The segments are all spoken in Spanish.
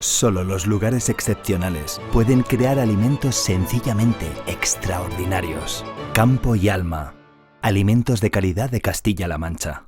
Solo los lugares excepcionales pueden crear alimentos sencillamente extraordinarios. Campo y Alma. Alimentos de calidad de Castilla-La Mancha.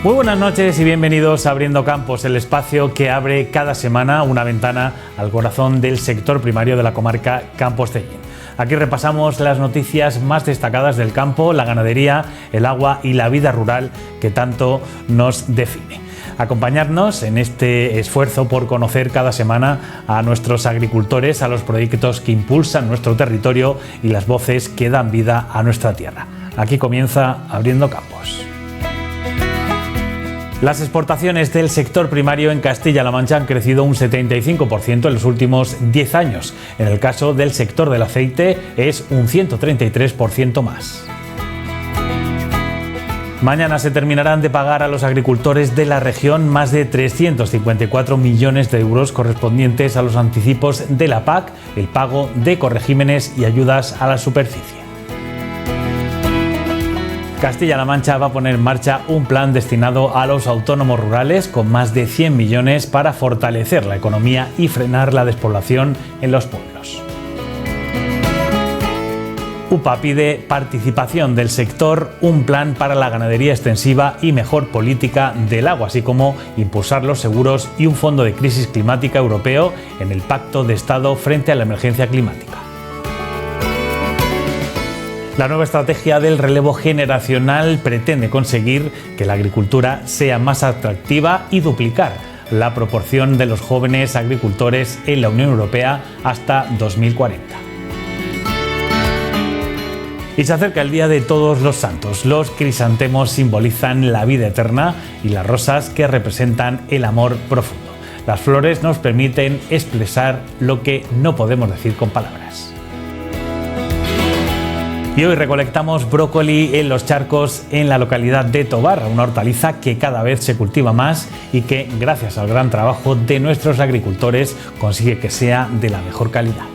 Muy buenas noches y bienvenidos a Abriendo Campos, el espacio que abre cada semana una ventana al corazón del sector primario de la comarca Campos-Cellín. Aquí repasamos las noticias más destacadas del campo, la ganadería, el agua y la vida rural que tanto nos define. Acompañarnos en este esfuerzo por conocer cada semana a nuestros agricultores, a los proyectos que impulsan nuestro territorio y las voces que dan vida a nuestra tierra. Aquí comienza Abriendo Campos. Las exportaciones del sector primario en Castilla-La Mancha han crecido un 75% en los últimos 10 años. En el caso del sector del aceite es un 133% más. Mañana se terminarán de pagar a los agricultores de la región más de 354 millones de euros correspondientes a los anticipos de la PAC, el pago de corregímenes y ayudas a la superficie. Castilla-La Mancha va a poner en marcha un plan destinado a los autónomos rurales con más de 100 millones para fortalecer la economía y frenar la despoblación en los pueblos. UPA pide participación del sector, un plan para la ganadería extensiva y mejor política del agua, así como impulsar los seguros y un fondo de crisis climática europeo en el Pacto de Estado frente a la emergencia climática. La nueva estrategia del relevo generacional pretende conseguir que la agricultura sea más atractiva y duplicar la proporción de los jóvenes agricultores en la Unión Europea hasta 2040. Y se acerca el Día de Todos los Santos. Los crisantemos simbolizan la vida eterna y las rosas que representan el amor profundo. Las flores nos permiten expresar lo que no podemos decir con palabras. Y hoy recolectamos brócoli en los charcos en la localidad de Tobar, una hortaliza que cada vez se cultiva más y que, gracias al gran trabajo de nuestros agricultores, consigue que sea de la mejor calidad.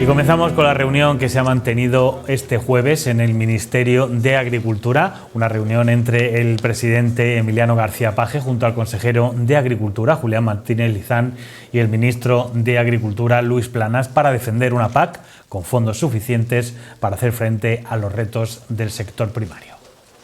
Y comenzamos con la reunión que se ha mantenido este jueves en el Ministerio de Agricultura, una reunión entre el presidente Emiliano García Paje junto al consejero de Agricultura, Julián Martínez Lizán, y el ministro de Agricultura, Luis Planas, para defender una PAC con fondos suficientes para hacer frente a los retos del sector primario.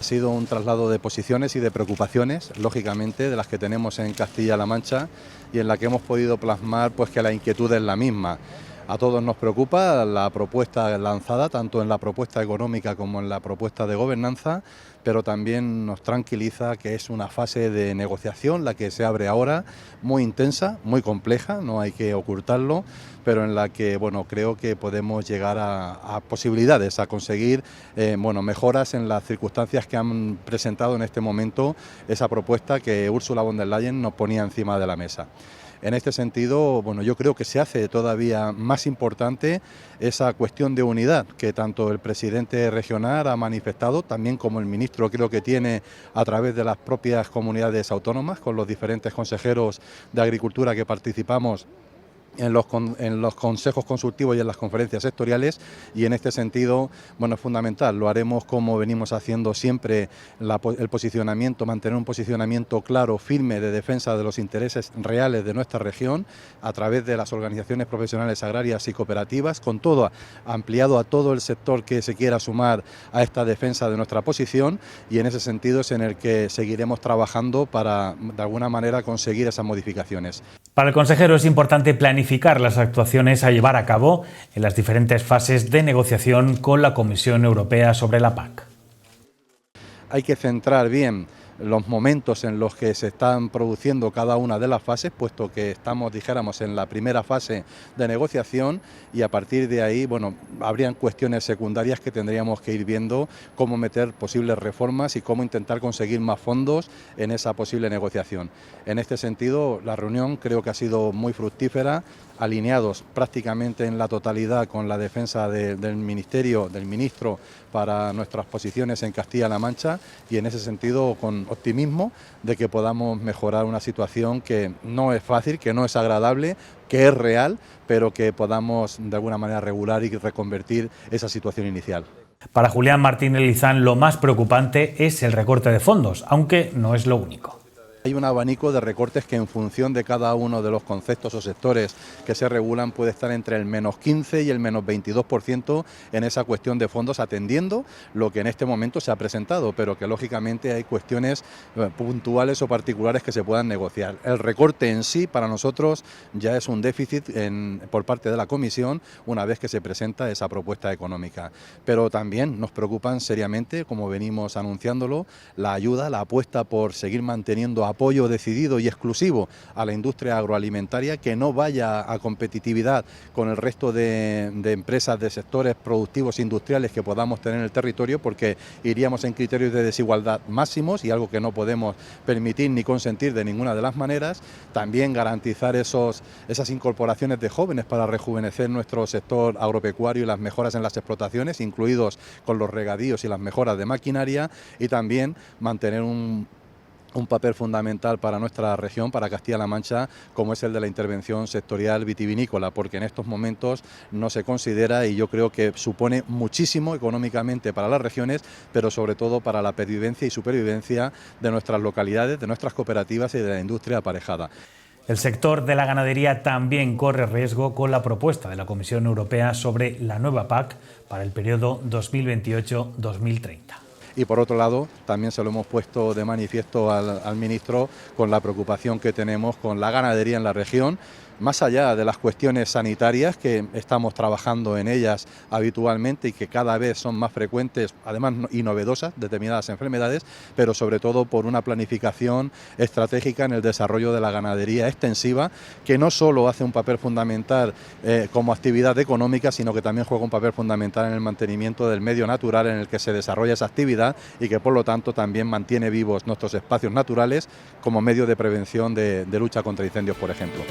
Ha sido un traslado de posiciones y de preocupaciones, lógicamente, de las que tenemos en Castilla-La Mancha y en la que hemos podido plasmar pues que la inquietud es la misma. A todos nos preocupa la propuesta lanzada, tanto en la propuesta económica como en la propuesta de gobernanza, pero también nos tranquiliza que es una fase de negociación la que se abre ahora, muy intensa, muy compleja, no hay que ocultarlo, pero en la que creo que podemos llegar a posibilidades, a conseguir mejoras en las circunstancias que han presentado en este momento esa propuesta que Ursula von der Leyen nos ponía encima de la mesa. En este sentido, yo creo que se hace todavía más importante esa cuestión de unidad que tanto el presidente regional ha manifestado, también como el ministro creo que tiene a través de las propias comunidades autónomas, con los diferentes consejeros de Agricultura que participamos en los consejos consultivos y en las conferencias sectoriales, y en este sentido es fundamental, lo haremos como venimos haciendo siempre, el posicionamiento, mantener un posicionamiento claro, firme de defensa de los intereses reales de nuestra región a través de las organizaciones profesionales agrarias y cooperativas, con todo ampliado a todo el sector que se quiera sumar a esta defensa de nuestra posición, y en ese sentido es en el que seguiremos trabajando para de alguna manera conseguir esas modificaciones. Para el consejero es importante planificar las actuaciones a llevar a cabo en las diferentes fases de negociación con la Comisión Europea sobre la PAC. Hay que centrar bien los momentos en los que se están produciendo cada una de las fases, puesto que estamos, dijéramos, en la primera fase de negociación, y a partir de ahí, bueno, habrían cuestiones secundarias que tendríamos que ir viendo cómo meter posibles reformas y cómo intentar conseguir más fondos en esa posible negociación. En este sentido, la reunión creo que ha sido muy fructífera, alineados prácticamente en la totalidad con la defensa del Ministerio, del Ministro, para nuestras posiciones en Castilla-La Mancha, y en ese sentido con optimismo de que podamos mejorar una situación que no es fácil, que no es agradable, que es real, pero que podamos de alguna manera regular y reconvertir esa situación inicial. Para Julián Martínez Lizán, lo más preocupante es el recorte de fondos, aunque no es lo único. Hay un abanico de recortes que en función de cada uno de los conceptos o sectores que se regulan puede estar entre el -15 y el -22% en esa cuestión de fondos, atendiendo lo que en este momento se ha presentado, pero que lógicamente hay cuestiones puntuales o particulares que se puedan negociar. El recorte en sí para nosotros ya es un déficit por parte de la Comisión una vez que se presenta esa propuesta económica, pero también nos preocupan seriamente, como venimos anunciándolo, la ayuda, la apuesta por seguir manteniendo apoyo decidido y exclusivo a la industria agroalimentaria, que no vaya a competitividad con el resto de empresas de sectores productivos industriales que podamos tener en el territorio, porque iríamos en criterios de desigualdad máximos y algo que no podemos permitir ni consentir de ninguna de las maneras. También garantizar esas incorporaciones de jóvenes para rejuvenecer nuestro sector agropecuario y las mejoras en las explotaciones, incluidos con los regadíos y las mejoras de maquinaria, y también mantener un papel fundamental para nuestra región, para Castilla-La Mancha, como es el de la intervención sectorial vitivinícola, porque en estos momentos no se considera, y yo creo que supone muchísimo económicamente para las regiones, pero sobre todo para la pervivencia y supervivencia de nuestras localidades, de nuestras cooperativas y de la industria aparejada. El sector de la ganadería también corre riesgo con la propuesta de la Comisión Europea sobre la nueva PAC para el periodo 2028-2030. Y por otro lado, también se lo hemos puesto de manifiesto al ministro con la preocupación que tenemos con la ganadería en la región, más allá de las cuestiones sanitarias, que estamos trabajando en ellas habitualmente y que cada vez son más frecuentes, además y novedosas, determinadas enfermedades, pero sobre todo por una planificación estratégica en el desarrollo de la ganadería extensiva, que no solo hace un papel fundamental como actividad económica, sino que también juega un papel fundamental en el mantenimiento del medio natural en el que se desarrolla esa actividad, y que por lo tanto también mantiene vivos nuestros espacios naturales como medio de prevención de lucha contra incendios, por ejemplo.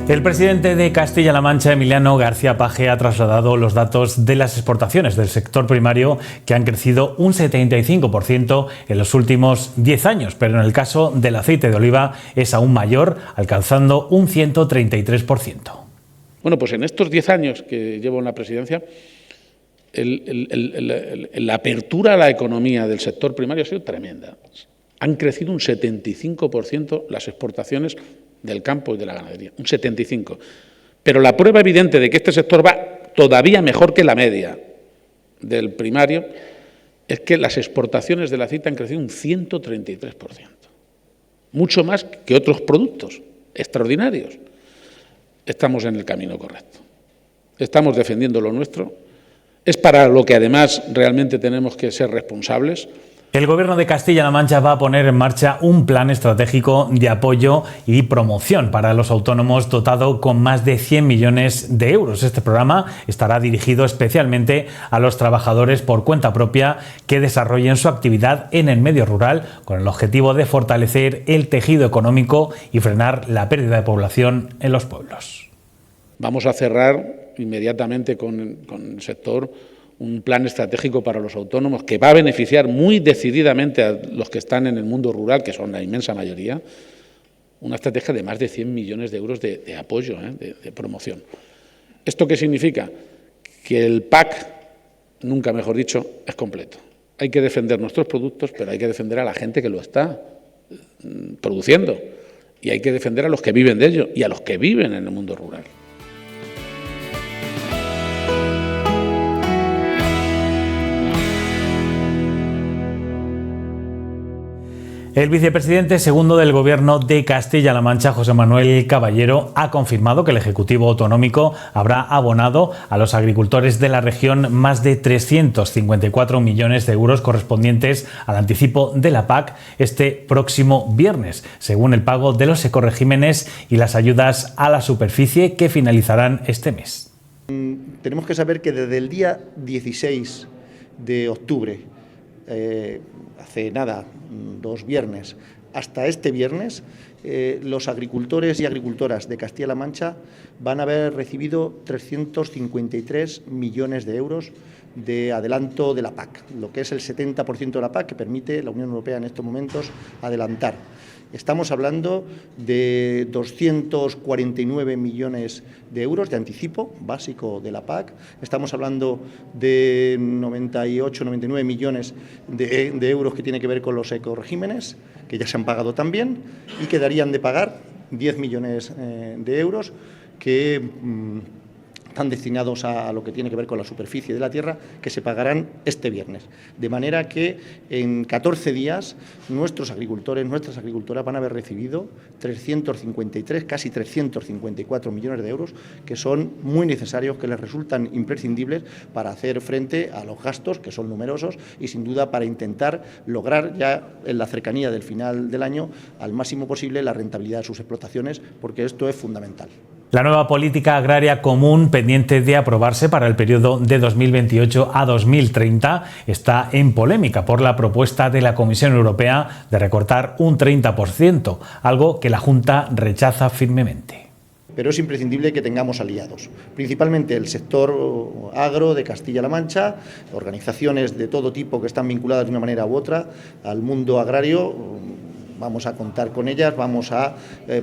El presidente de Castilla-La Mancha, Emiliano García Paje, ha trasladado los datos de las exportaciones del sector primario, que han crecido un 75% en los últimos 10 años, pero en el caso del aceite de oliva es aún mayor, alcanzando un 133%. Bueno, pues en estos 10 años que llevo en la presidencia, la apertura a la economía del sector primario ha sido tremenda. Han crecido un 75% las exportaciones del campo y de la ganadería, un 75%. Pero la prueba evidente de que este sector va todavía mejor que la media del primario es que las exportaciones del aceite han crecido un 133%. Mucho más que otros productos extraordinarios. Estamos en el camino correcto. Estamos defendiendo lo nuestro. Es para lo que además realmente tenemos que ser responsables. El Gobierno de Castilla-La Mancha va a poner en marcha un plan estratégico de apoyo y promoción para los autónomos dotado con más de 100 millones de euros. Este programa estará dirigido especialmente a los trabajadores por cuenta propia que desarrollen su actividad en el medio rural, con el objetivo de fortalecer el tejido económico y frenar la pérdida de población en los pueblos. Vamos a cerrar inmediatamente con el sector un plan estratégico para los autónomos que va a beneficiar muy decididamente a los que están en el mundo rural, que son la inmensa mayoría, una estrategia de más de 100 millones de euros de apoyo, de promoción. ¿Esto qué significa? Que el PAC, nunca mejor dicho, es completo. Hay que defender nuestros productos, pero hay que defender a la gente que lo está produciendo, y hay que defender a los que viven de ello y a los que viven en el mundo rural. El vicepresidente segundo del Gobierno de Castilla-La Mancha, José Manuel Caballero, ha confirmado que el Ejecutivo Autonómico habrá abonado a los agricultores de la región más de 354 millones de euros correspondientes al anticipo de la PAC este próximo viernes, según el pago de los ecoregímenes y las ayudas a la superficie que finalizarán este mes. Tenemos que saber que desde el día 16 de octubre, hace nada, 2 viernes, hasta este viernes, los agricultores y agricultoras de Castilla-La Mancha van a haber recibido 353 millones de euros de adelanto de la PAC, lo que es el 70% de la PAC que permite la Unión Europea en estos momentos adelantar. Estamos hablando de 249 millones de euros de anticipo básico de la PAC. Estamos hablando de 99 millones de euros que tiene que ver con los ecoregímenes, que ya se han pagado también, y quedarían de pagar 10 millones de euros que están destinados a lo que tiene que ver con la superficie de la tierra, que se pagarán este viernes. De manera que en 14 días nuestros agricultores, nuestras agricultoras van a haber recibido 353, casi 354 millones de euros, que son muy necesarios, que les resultan imprescindibles para hacer frente a los gastos, que son numerosos, y sin duda para intentar lograr ya en la cercanía del final del año al máximo posible la rentabilidad de sus explotaciones, porque esto es fundamental. La nueva política agraria común, pendiente de aprobarse para el periodo de 2028 a 2030, está en polémica por la propuesta de la Comisión Europea de recortar un 30%, algo que la Junta rechaza firmemente. Pero es imprescindible que tengamos aliados, principalmente el sector agro de Castilla-La Mancha, organizaciones de todo tipo que están vinculadas de una manera u otra al mundo agrario. Vamos a contar con ellas, vamos a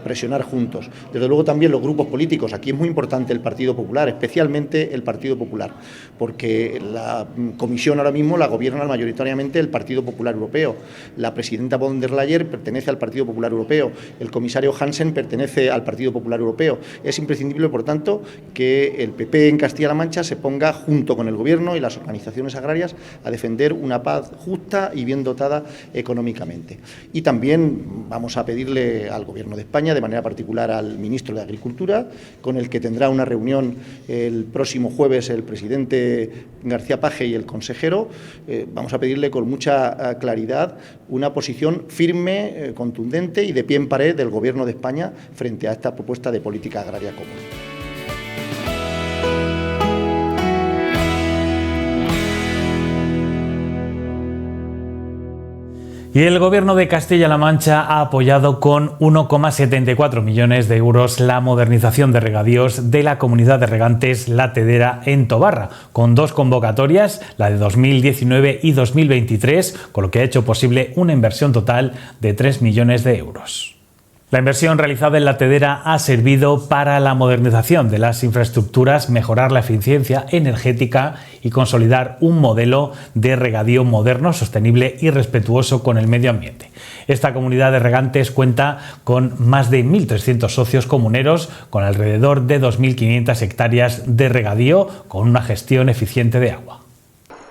presionar juntos. Desde luego también los grupos políticos. Aquí es muy importante el Partido Popular, especialmente el Partido Popular, porque la Comisión ahora mismo la gobierna mayoritariamente el Partido Popular Europeo. La presidenta von der Leyen pertenece al Partido Popular Europeo, el comisario Hansen pertenece al Partido Popular Europeo. Es imprescindible, por tanto, que el PP en Castilla-La Mancha se ponga junto con el Gobierno y las organizaciones agrarias a defender una paz justa y bien dotada económicamente. Y también vamos a pedirle al Gobierno de España, de manera particular al Ministro de Agricultura, con el que tendrá una reunión el próximo jueves el presidente García Page y el consejero, vamos a pedirle con mucha claridad una posición firme, contundente y de pie en pared del Gobierno de España frente a esta propuesta de política agraria común. Y el Gobierno de Castilla-La Mancha ha apoyado con 1,74 millones de euros la modernización de regadíos de la comunidad de regantes La Tedera en Tobarra, con 2 convocatorias, la de 2019 y 2023, con lo que ha hecho posible una inversión total de 3 millones de euros. La inversión realizada en La Tedera ha servido para la modernización de las infraestructuras, mejorar la eficiencia energética y consolidar un modelo de regadío moderno, sostenible y respetuoso con el medio ambiente. Esta comunidad de regantes cuenta con más de 1.300 socios comuneros, con alrededor de 2.500 hectáreas de regadío, con una gestión eficiente de agua.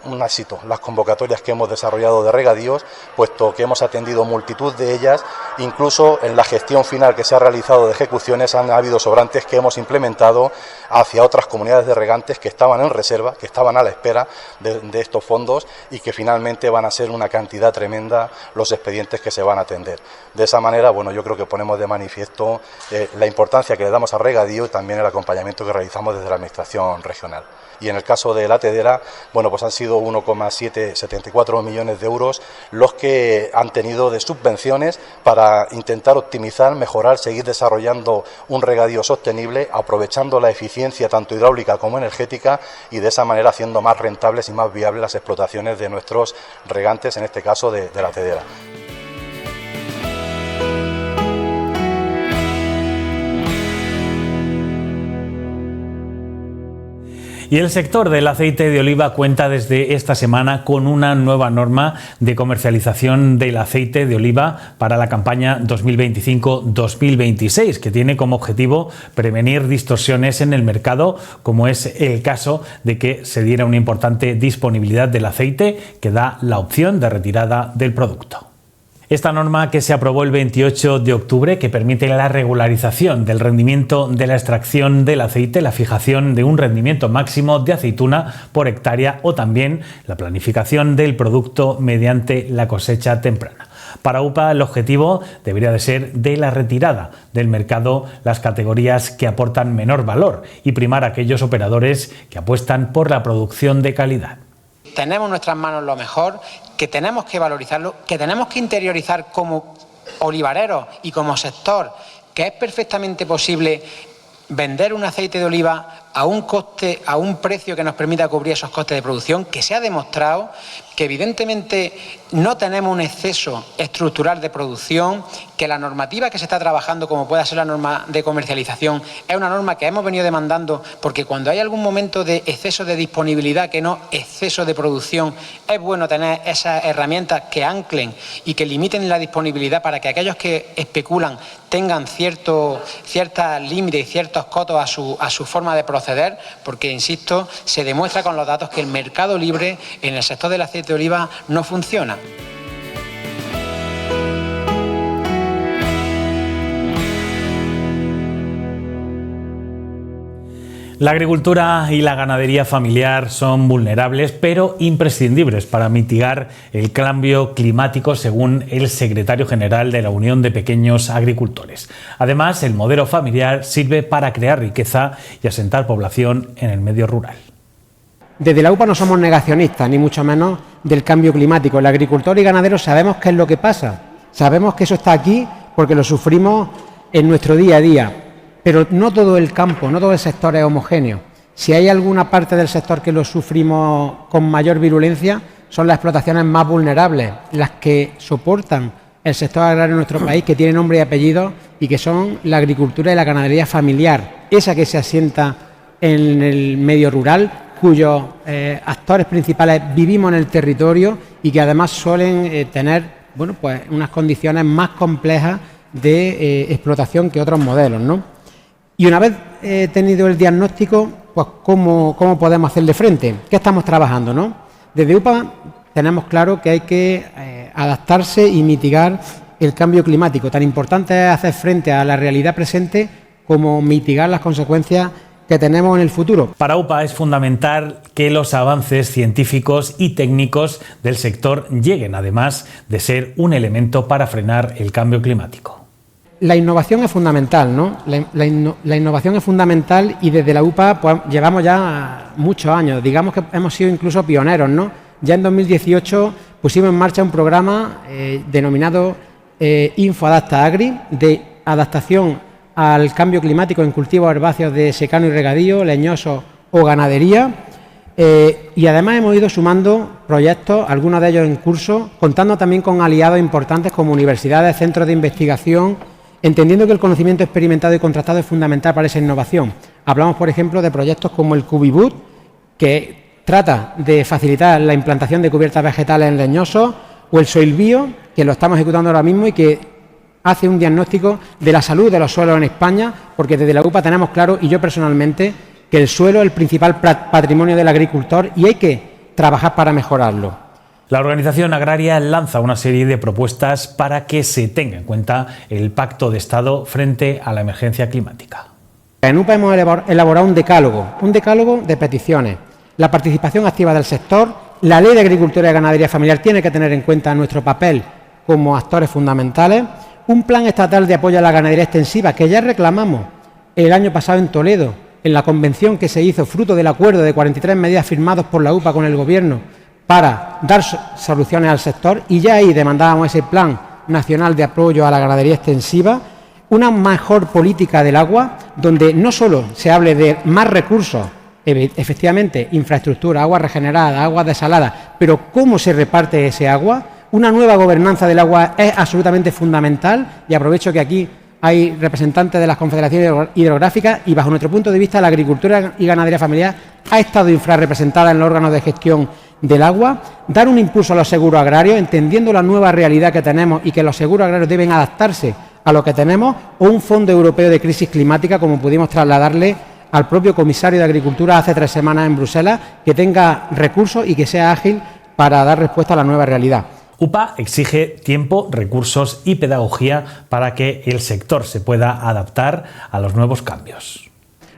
Un éxito las convocatorias que hemos desarrollado de regadíos, puesto que hemos atendido multitud de ellas, incluso en la gestión final que se ha realizado de ejecuciones han habido sobrantes que hemos implementado hacia otras comunidades de regantes que estaban en reserva, que estaban a la espera de estos fondos y que finalmente van a ser una cantidad tremenda los expedientes que se van a atender. De esa manera, bueno, yo creo que ponemos de manifiesto la importancia que le damos al regadío y también el acompañamiento que realizamos desde la Administración regional. Y en el caso de La Tedera, bueno, pues han sido 1,74 millones de euros los que han tenido de subvenciones para intentar optimizar, mejorar, seguir desarrollando un regadío sostenible, aprovechando la eficiencia tanto hidráulica como energética y de esa manera haciendo más rentables y más viables las explotaciones de nuestros regantes, en este caso de La Tedera. Y el sector del aceite de oliva cuenta desde esta semana con una nueva norma de comercialización del aceite de oliva para la campaña 2025-2026, que tiene como objetivo prevenir distorsiones en el mercado, como es el caso de que se diera una importante disponibilidad del aceite que da la opción de retirada del producto. Esta norma que se aprobó el 28 de octubre, que permite la regularización del rendimiento de la extracción del aceite, la fijación de un rendimiento máximo de aceituna por hectárea o también la planificación del producto mediante la cosecha temprana. Para UPA el objetivo debería de ser de la retirada del mercado las categorías que aportan menor valor y primar a aquellos operadores que apuestan por la producción de calidad. Tenemos en nuestras manos lo mejor, que tenemos que valorizarlo, que tenemos que interiorizar como olivareros y como sector, que es perfectamente posible vender un aceite de oliva a un coste, a un precio que nos permita cubrir esos costes de producción, que se ha demostrado que evidentemente no tenemos un exceso estructural de producción, que la normativa que se está trabajando, como pueda ser la norma de comercialización, es una norma que hemos venido demandando, porque cuando hay algún momento de exceso de disponibilidad, que no exceso de producción, es bueno tener esas herramientas que anclen y que limiten la disponibilidad para que aquellos que especulan tengan ciertos límites y ciertos cotos a su forma de proceder, porque, insisto, se demuestra con los datos que el mercado libre en el sector del aceite de oliva no funciona. La agricultura y la ganadería familiar son vulnerables pero imprescindibles para mitigar el cambio climático, según el secretario general de la Unión de Pequeños Agricultores. Además, el modelo familiar sirve para crear riqueza y asentar población en el medio rural. Desde la UPA no somos negacionistas, ni mucho menos del cambio climático. El agricultor y ganadero sabemos qué es lo que pasa, sabemos que eso está aquí porque lo sufrimos en nuestro día a día. Pero no todo el campo, no todo el sector es homogéneo. Si hay alguna parte del sector que lo sufrimos con mayor virulencia, son las explotaciones más vulnerables, las que soportan el sector agrario en nuestro país, que tiene nombre y apellido, y que son la agricultura y la ganadería familiar, esa que se asienta en el medio rural, cuyos actores principales vivimos en el territorio y que además suelen tener pues unas condiciones más complejas de explotación que otros modelos, ¿no? Y una vez tenido el diagnóstico, pues ¿cómo podemos hacerle frente? ¿Qué estamos trabajando, no? Desde UPA tenemos claro que hay que adaptarse y mitigar el cambio climático. Tan importante es hacer frente a la realidad presente como mitigar las consecuencias que tenemos en el futuro. Para UPA es fundamental que los avances científicos y técnicos del sector lleguen, además de ser un elemento para frenar el cambio climático. La innovación es fundamental, ¿no? La innovación es fundamental y desde la UPA pues, llevamos ya muchos años. Digamos que hemos sido incluso pioneros, ¿no? Ya en 2018 pusimos en marcha un programa denominado InfoAdapta Agri, de adaptación al cambio climático en cultivos herbáceos de secano y regadío, leñosos o ganadería. Y además hemos ido sumando proyectos, algunos de ellos en curso, contando también con aliados importantes como universidades, centros de investigación, entendiendo que el conocimiento experimentado y contrastado es fundamental para esa innovación. Hablamos, por ejemplo, de proyectos como el Cubibut, que trata de facilitar la implantación de cubiertas vegetales en leñosos, o el Soil Bio, que lo estamos ejecutando ahora mismo y que hace un diagnóstico de la salud de los suelos en España, porque desde la UPA tenemos claro, y yo personalmente, que el suelo es el principal patrimonio del agricultor y hay que trabajar para mejorarlo. La organización agraria lanza una serie de propuestas para que se tenga en cuenta el Pacto de Estado frente a la emergencia climática. En UPA hemos elaborado un decálogo de peticiones. La participación activa del sector, la Ley de Agricultura y Ganadería Familiar tiene que tener en cuenta nuestro papel como actores fundamentales, un plan estatal de apoyo a la ganadería extensiva que ya reclamamos el año pasado en Toledo, en la convención que se hizo fruto del acuerdo de 43 medidas firmados por la UPA con el Gobierno para dar soluciones al sector, y ya ahí demandábamos ese plan nacional de apoyo a la ganadería extensiva, una mejor política del agua, donde no solo se hable de más recursos, efectivamente, infraestructura, agua regenerada, agua desalada, pero cómo se reparte ese agua. Una nueva gobernanza del agua es absolutamente fundamental, y aprovecho que aquí hay representantes de las confederaciones hidrográficas y, bajo nuestro punto de vista, la agricultura y ganadería familiar ha estado infrarrepresentada en los órganos de gestión del agua. Dar un impulso a los seguros agrarios, entendiendo la nueva realidad que tenemos y que los seguros agrarios deben adaptarse a lo que tenemos, o un fondo europeo de crisis climática, como pudimos trasladarle al propio comisario de Agricultura hace 3 semanas en Bruselas, que tenga recursos y que sea ágil para dar respuesta a la nueva realidad. UPA exige tiempo, recursos y pedagogía para que el sector se pueda adaptar a los nuevos cambios.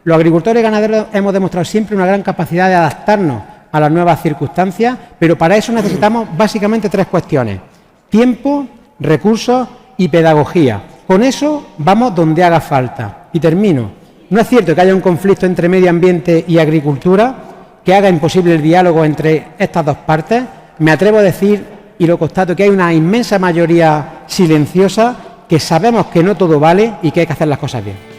Los agricultores y ganaderos hemos demostrado siempre una gran capacidad de adaptarnos a las nuevas circunstancias, pero para eso necesitamos básicamente 3 cuestiones: tiempo, recursos y pedagogía. Con eso vamos donde haga falta. Y termino. No es cierto que haya un conflicto entre medio ambiente y agricultura que haga imposible el diálogo entre estas dos partes. Me atrevo a decir, y lo constato, que hay una inmensa mayoría silenciosa, que sabemos que no todo vale y que hay que hacer las cosas bien.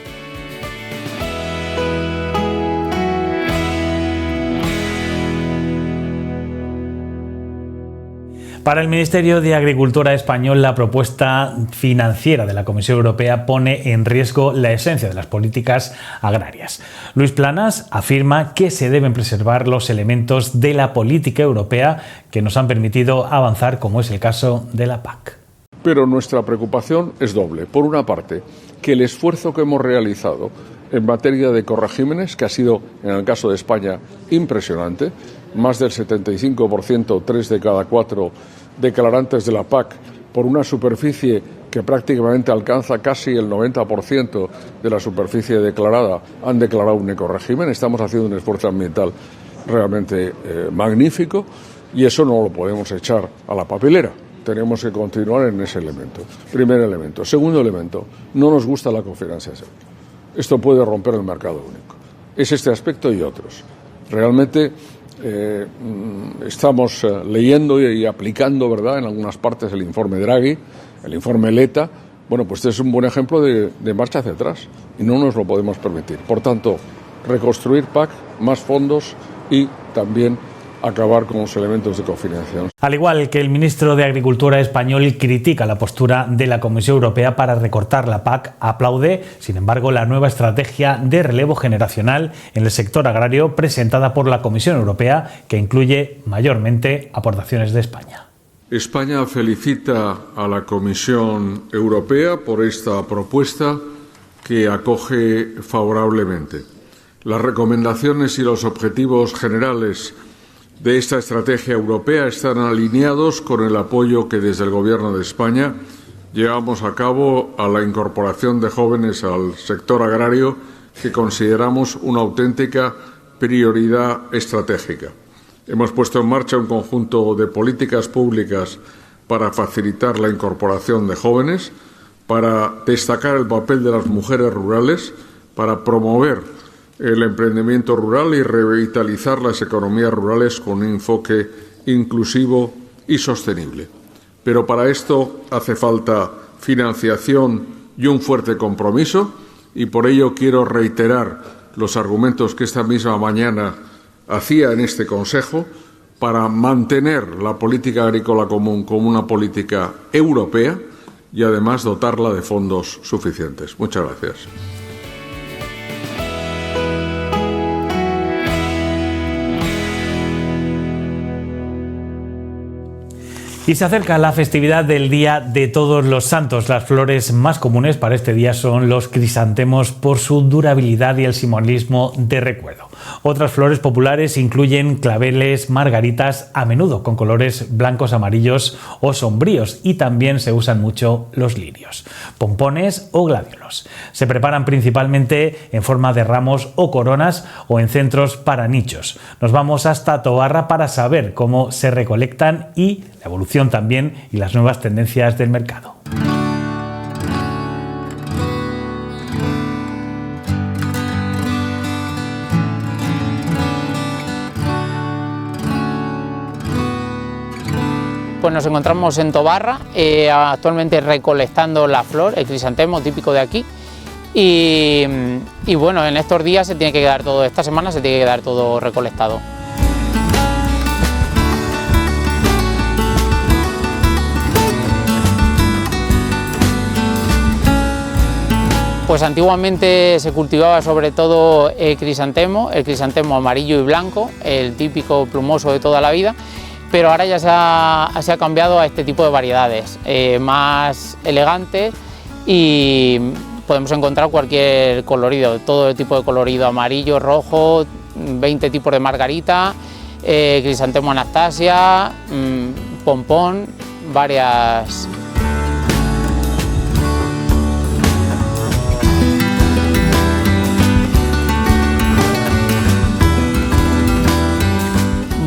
Para el Ministerio de Agricultura español, la propuesta financiera de la Comisión Europea pone en riesgo la esencia de las políticas agrarias. Luis Planas afirma que se deben preservar los elementos de la política europea que nos han permitido avanzar, como es el caso de la PAC. Pero nuestra preocupación es doble. Por una parte, que el esfuerzo que hemos realizado en materia de ecoregímenes, que ha sido, en el caso de España, impresionante, más del 75%, 3 de cada 4 declarantes de la PAC, por una superficie que prácticamente alcanza casi el 90% de la superficie declarada, han declarado un ecorégimen. Estamos haciendo un esfuerzo ambiental realmente magnífico, y eso no lo podemos echar a la papelera. Tenemos que continuar en ese elemento. Primer elemento. Segundo elemento, no nos gusta la cofinanciación. Esto puede romper el mercado único. Es este aspecto y otros. Realmente estamos leyendo y aplicando, ¿verdad?, en algunas partes el informe Draghi, el informe Letta. Bueno, pues este es un buen ejemplo de marcha hacia atrás y no nos lo podemos permitir. Por tanto, reconstruir PAC, más fondos y también acabar con los elementos de cofinanciación. Al igual que el ministro de Agricultura español critica la postura de la Comisión Europea para recortar la PAC, aplaude, sin embargo, la nueva estrategia de relevo generacional en el sector agrario presentada por la Comisión Europea, que incluye mayormente aportaciones de España. España felicita a la Comisión Europea por esta propuesta que acoge favorablemente. Las recomendaciones y los objetivos generales de esta estrategia europea están alineados con el apoyo que desde el Gobierno de España llevamos a cabo a la incorporación de jóvenes al sector agrario, que consideramos una auténtica prioridad estratégica. Hemos puesto en marcha un conjunto de políticas públicas para facilitar la incorporación de jóvenes, para destacar el papel de las mujeres rurales, para promover el emprendimiento rural y revitalizar las economías rurales con un enfoque inclusivo y sostenible. Pero para esto hace falta financiación y un fuerte compromiso, y por ello quiero reiterar los argumentos que esta misma mañana hacía en este Consejo para mantener la política agrícola común como una política europea y además dotarla de fondos suficientes. Muchas gracias. Y se acerca la festividad del Día de Todos los Santos. Las flores más comunes para este día son los crisantemos por su durabilidad y el simbolismo de recuerdo. Otras flores populares incluyen claveles, margaritas, a menudo con colores blancos, amarillos o sombríos, y también se usan mucho los lirios, pompones o gladiolos. Se preparan principalmente en forma de ramos o coronas o en centros para nichos. Nos vamos hasta Tobarra para saber cómo se recolectan y la evolución también y las nuevas tendencias del mercado. Pues nos encontramos en Tobarra, actualmente recolectando la flor, el crisantemo típico de aquí. Y bueno, en estos días se tiene que quedar todo, esta semana se tiene que quedar todo recolectado. Pues antiguamente se cultivaba sobre todo el crisantemo amarillo y blanco, el típico plumoso de toda la vida, pero ahora ya se ha cambiado a este tipo de variedades, más elegantes, y podemos encontrar cualquier colorido, todo tipo de colorido, amarillo, rojo, 20 tipos de margarita, crisantemo Anastasia, pompón, varias.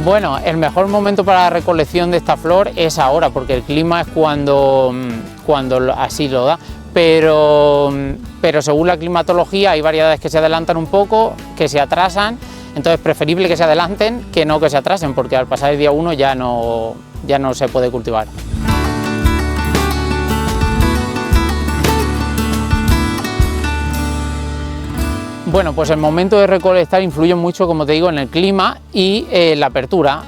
Bueno, el mejor momento para la recolección de esta flor es ahora, porque el clima es cuando así lo da, pero según la climatología hay variedades que se adelantan un poco, que se atrasan, entonces es preferible que se adelanten que no que se atrasen, porque al pasar el día 1 ya no se puede cultivar. Bueno, pues el momento de recolectar influye mucho, como te digo, en el clima y la apertura.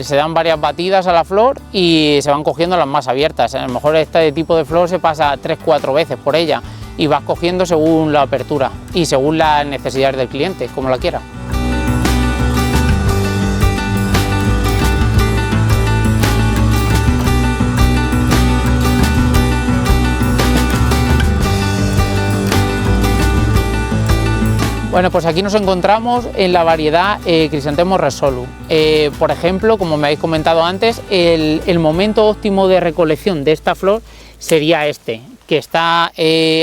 Se dan varias batidas a la flor y se van cogiendo las más abiertas. A lo mejor este tipo de flor se pasa 3-4 veces por ella y vas cogiendo según la apertura y según las necesidades del cliente, como la quiera. Bueno, pues aquí nos encontramos en la variedad Chrysanthemum resolum. Por ejemplo, como me habéis comentado antes, el momento óptimo de recolección de esta flor sería este, que está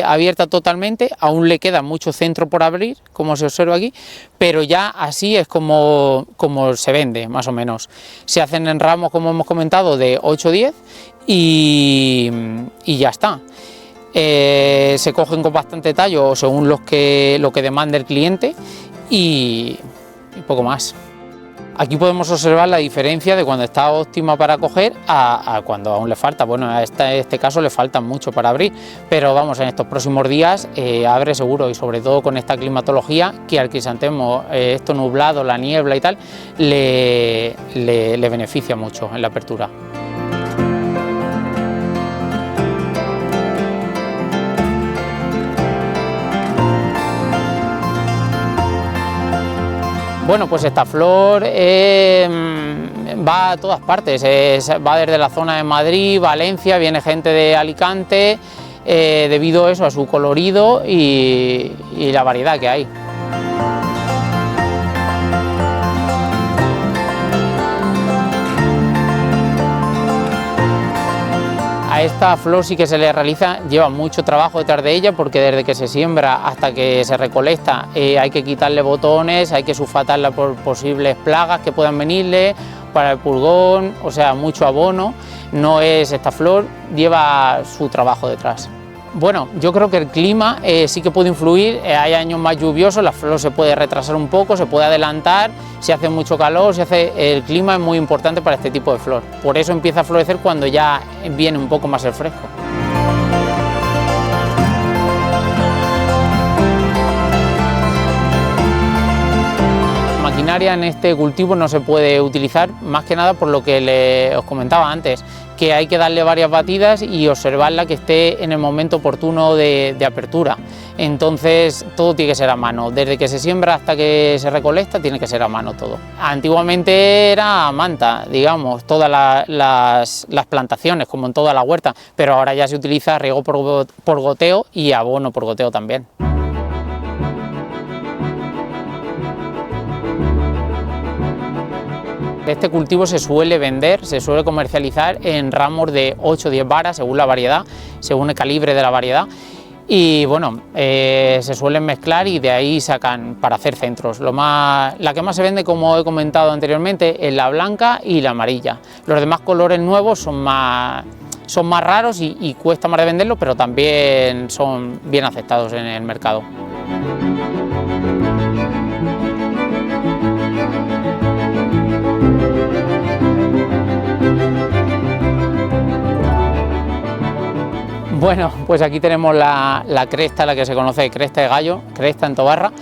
abierta totalmente, aún le queda mucho centro por abrir, como se observa aquí, pero ya así es como se vende, más o menos. Se hacen en ramos, como hemos comentado, de 8 o 10 y ya está. Se cogen con bastante tallo según lo que demande el cliente y poco más. Aquí podemos observar la diferencia de cuando está óptima para coger a cuando aún le falta. Bueno, en este caso le falta mucho para abrir, pero vamos, en estos próximos días abre seguro, y sobre todo con esta climatología que al crisantemo, esto nublado, la niebla y tal, le beneficia mucho en la apertura. Bueno, pues esta flor va a todas partes, va desde la zona de Madrid, Valencia, viene gente de Alicante, debido a eso, a su colorido y la variedad que hay. A esta flor sí que se le realiza, lleva mucho trabajo detrás de ella, porque desde que se siembra hasta que se recolecta hay que quitarle botones, hay que sulfatarla por posibles plagas que puedan venirle, para el pulgón, o sea, mucho abono. No es esta flor, lleva su trabajo detrás. Bueno, yo creo que el clima sí que puede influir, hay años más lluviosos, la flor se puede retrasar un poco, se puede adelantar, si hace mucho calor, el clima es muy importante para este tipo de flor, por eso empieza a florecer cuando ya viene un poco más el fresco. Maquinaria en este cultivo no se puede utilizar, más que nada por lo que os comentaba antes, que hay que darle varias batidas y observarla que esté en el momento oportuno de apertura. Entonces todo tiene que ser a mano, desde que se siembra hasta que se recolecta tiene que ser a mano todo. Antiguamente era a manta, digamos, todas las plantaciones, como en toda la huerta, pero ahora ya se utiliza riego por goteo y abono por goteo también. Este cultivo se suele vender, se suele comercializar en ramos de 8 o 10 varas, según la variedad, según el calibre de la variedad. Y bueno, se suelen mezclar y de ahí sacan para hacer centros. La que más se vende, como he comentado anteriormente, es la blanca y la amarilla. Los demás colores nuevos son más raros y cuesta más de venderlos, pero también son bien aceptados en el mercado. Bueno, pues aquí tenemos la cresta, la que se conoce de cresta de gallo, cresta en Tobarra,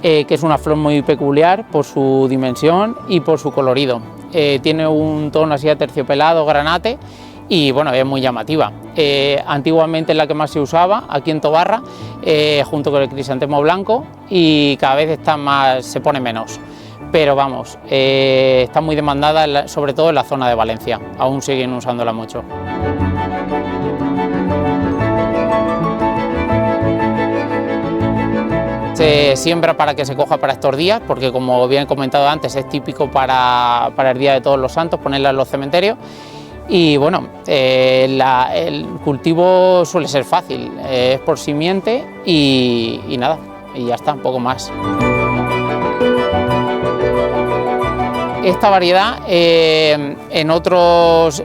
que es una flor muy peculiar por su dimensión y por su colorido. Tiene un tono así aterciopelado, granate, y bueno, es muy llamativa. Antiguamente es la que más se usaba aquí en Tobarra, junto con el crisantemo blanco, y cada vez se pone menos. Pero vamos, está muy demandada, sobre todo en la zona de Valencia, aún siguen usándola mucho. Se siembra para que se coja para estos días, porque como bien he comentado antes, es típico para el Día de Todos los Santos ponerla en los cementerios. Y bueno, el cultivo suele ser fácil, es por simiente y nada, y ya está, un poco más. Esta variedad en otros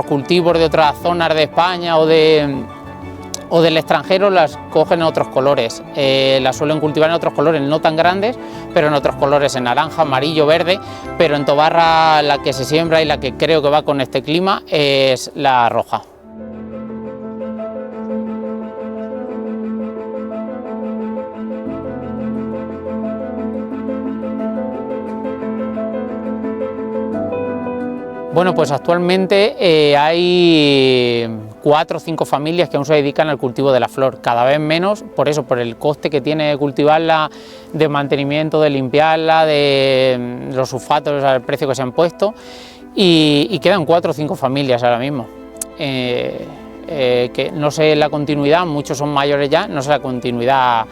cultivos de otras zonas de España o del extranjero las cogen en otros colores, las suelen cultivar en otros colores no tan grandes, pero en otros colores, en naranja, amarillo, verde, pero en Tobarra la que se siembra y la que creo que va con este clima es la roja. Bueno, pues actualmente hay 4 o 5 familias que aún se dedican al cultivo de la flor, cada vez menos, por eso, por el coste que tiene cultivarla, de mantenimiento, de limpiarla, de los sulfatos al precio que se han puesto, y quedan 4 o 5 familias ahora mismo. Que no sé la continuidad, muchos son mayores ya, no sé la continuidad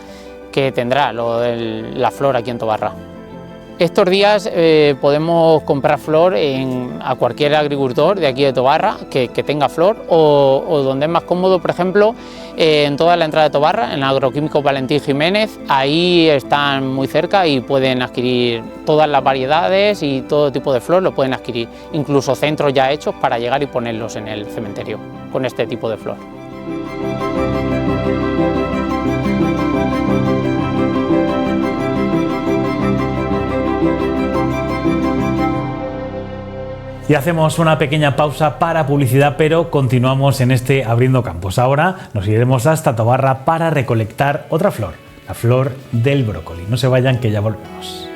que tendrá la flor aquí en Tobarra. Estos días podemos comprar flor a cualquier agricultor de aquí de Tobarra que tenga flor o donde es más cómodo, por ejemplo, en toda la entrada de Tobarra, en Agroquímicos Valentín Jiménez, ahí están muy cerca y pueden adquirir todas las variedades y todo tipo de flor, lo pueden adquirir, incluso centros ya hechos para llegar y ponerlos en el cementerio con este tipo de flor. Y hacemos una pequeña pausa para publicidad, pero continuamos en este Abriendo Campos. Ahora nos iremos hasta Tobarra para recolectar otra flor, la flor del brócoli. No se vayan, que ya volvemos.